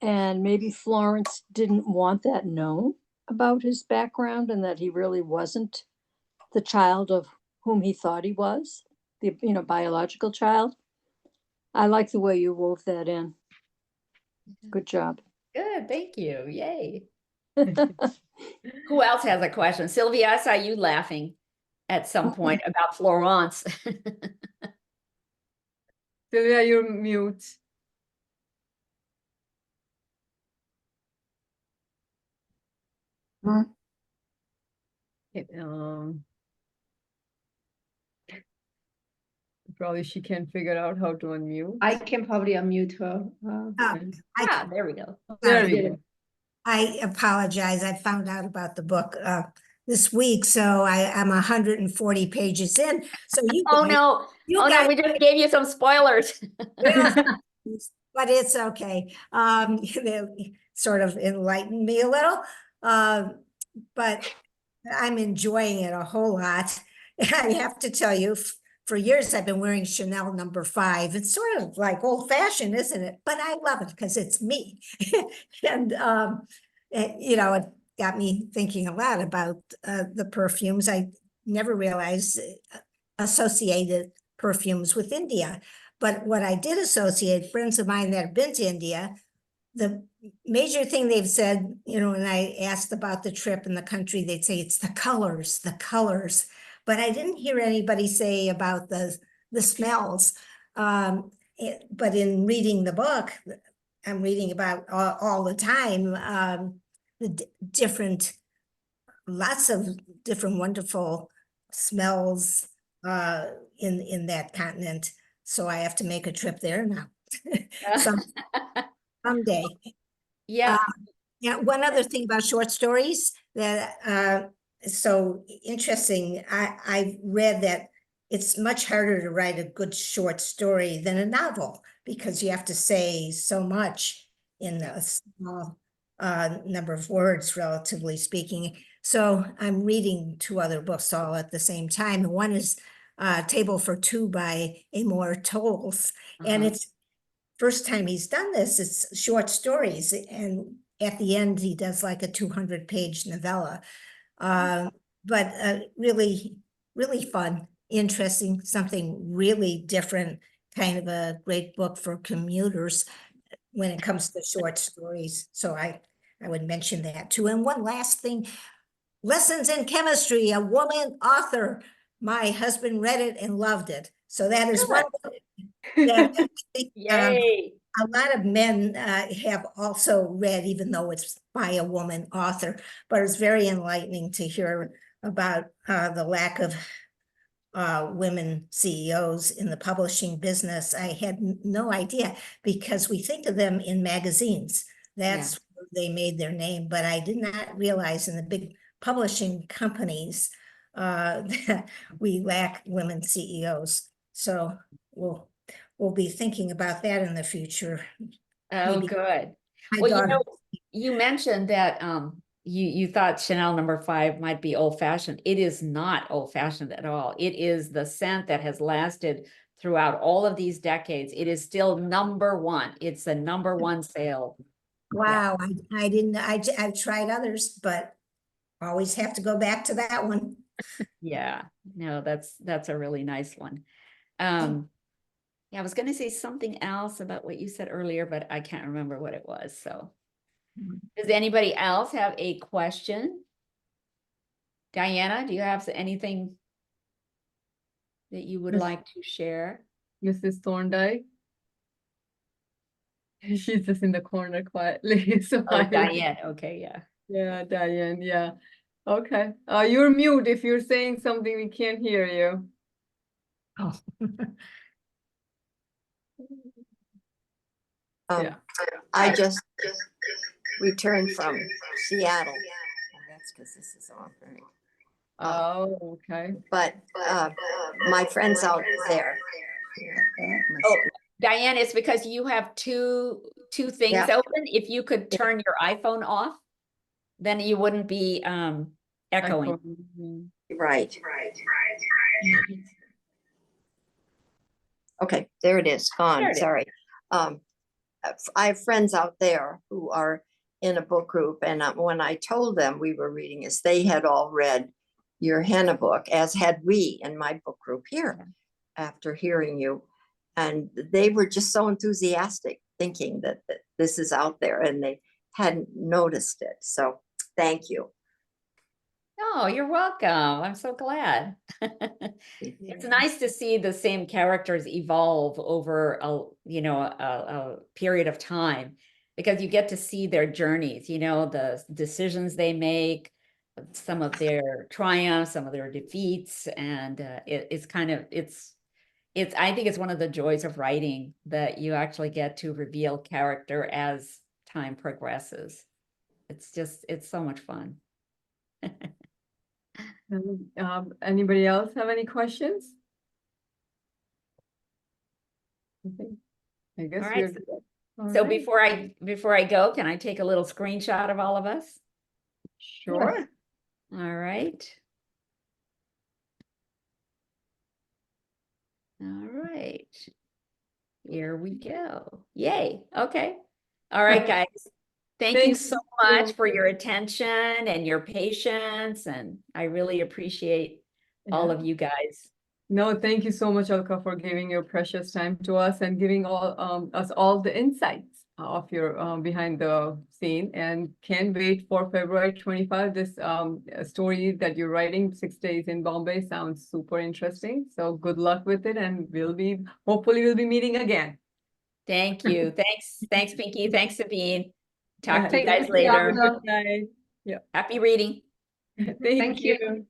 and maybe Florence didn't want that known about his background, and that he really wasn't the child of whom he thought he was, the, you know, biological child. I like the way you wove that in. Good job. Good, thank you. Yay. Who else has a question? Sylvia, I saw you laughing at some point about Florence. Sylvia, you're mute. It, probably she can't figure out how to unmute. I can probably unmute her. There we go. There we go. I apologize. I found out about the book this week, so I'm 140 pages in. So Oh no, we just gave you some spoilers. but it's okay. They sort of enlightened me a little. But I'm enjoying it a whole lot. I have to tell you, for years I've been wearing Chanel #5. It's sort of like old fashioned, isn't it? But I love it because it's me. And, you know, it got me thinking a lot about the perfumes. I never realized associated perfumes with India. But what I did associate, friends of mine that have been to India, the major thing they've said, you know, when I asked about the trip in the country, they'd say it's the colors, the colors. But I didn't hear anybody say about the smells. But in reading the book, I'm reading about all the time, different, lots of different wonderful smells in that continent. So I have to make a trip there now. Someday. Yeah. Yeah, one other thing about short stories that so interesting. I read that it's much harder to write a good short story than a novel because you have to say so much in a small number of words, relatively speaking. So I'm reading 2 other books all at the same time. And one is Table for Two by Amor Towles. And it's first time he's done this, it's short stories. And at the end, he does like a 200-page novella. But really, really fun, interesting, something really different, kind of a great book for commuters when it comes to short stories. So I would mention that too. And one last thing, Lessons in Chemistry, a woman author. My husband read it and loved it. So that is one that I think, Yay. a lot of men have also read, even though it's by a woman author, but it's very enlightening to hear about the lack of women CEOs in the publishing business. I had no idea because we think of them in magazines. That's where they made their name, but I did not realize in the big publishing companies that we lack women CEOs. So we'll be thinking about that in the future. Oh, Maybe good. my Well, you daughter. know, you mentioned that you thought Chanel #5 might be old fashioned. It is not old fashioned at all. It is the scent that has lasted throughout all of these decades. It is still #1. It's the #1 sale. Wow, I didn't, I've tried others, but always have to go back to that one. Yeah, no, that's a really nice one. Yeah, I was going to say something else about what you said earlier, but I can't remember what it was. So does anybody else have a question? Diana, do you have anything that you would Yes. like to share? Mrs. Thorndike. She's just in the corner quietly. So Oh, Diane. Okay, yeah. Yeah, Diane, yeah. Okay. You're mute. If you're saying something, we can't hear you. Oh. Yeah. I just returned from Seattle. Oh, that's because this is off, right? Oh, okay. But my friends out there. Oh, Diane, it's because you have two things Yeah. open. If you could turn your iPhone off, then you wouldn't be echoing. Right. Okay, there it is, There gone, it is. sorry. I have friends out there who are in a book group, and when I told them we were reading this, they had all read your henna book, as had we in my book group here, after hearing you. And they were just so enthusiastic, thinking that this is out there, and they hadn't noticed it. So thank you. Oh, you're welcome. I'm so glad. It's nice to see the same characters evolve over a period of time, because you get to see their journeys, the decisions they make, some of their triumphs, some of their defeats, and it's I think it's one of the joys of writing, that you actually get to reveal character as time progresses. It's so much fun. Anybody else have any questions? I guess All right. we're good. All So right. before I go, can I take a little screenshot of all of us? Sure. All right. All right. Here we go. Yay. Okay. All right, guys. Thank you Thank so you. much for your attention and your patience. And I really appreciate all Yeah. of you guys. No, thank you so much, Alka, for giving your precious time to us and giving us all the insights of your behind the scene. And can't wait for February 25. This story that you're writing, 6 days in Bombay, sounds super interesting. So good luck with it, and hopefully we'll be meeting again. Thank you. Thanks, Pinky. Thanks, Sabine. Talk to you Thank guys you. later. Good night. Yeah. Happy reading. Thank Thank you. you.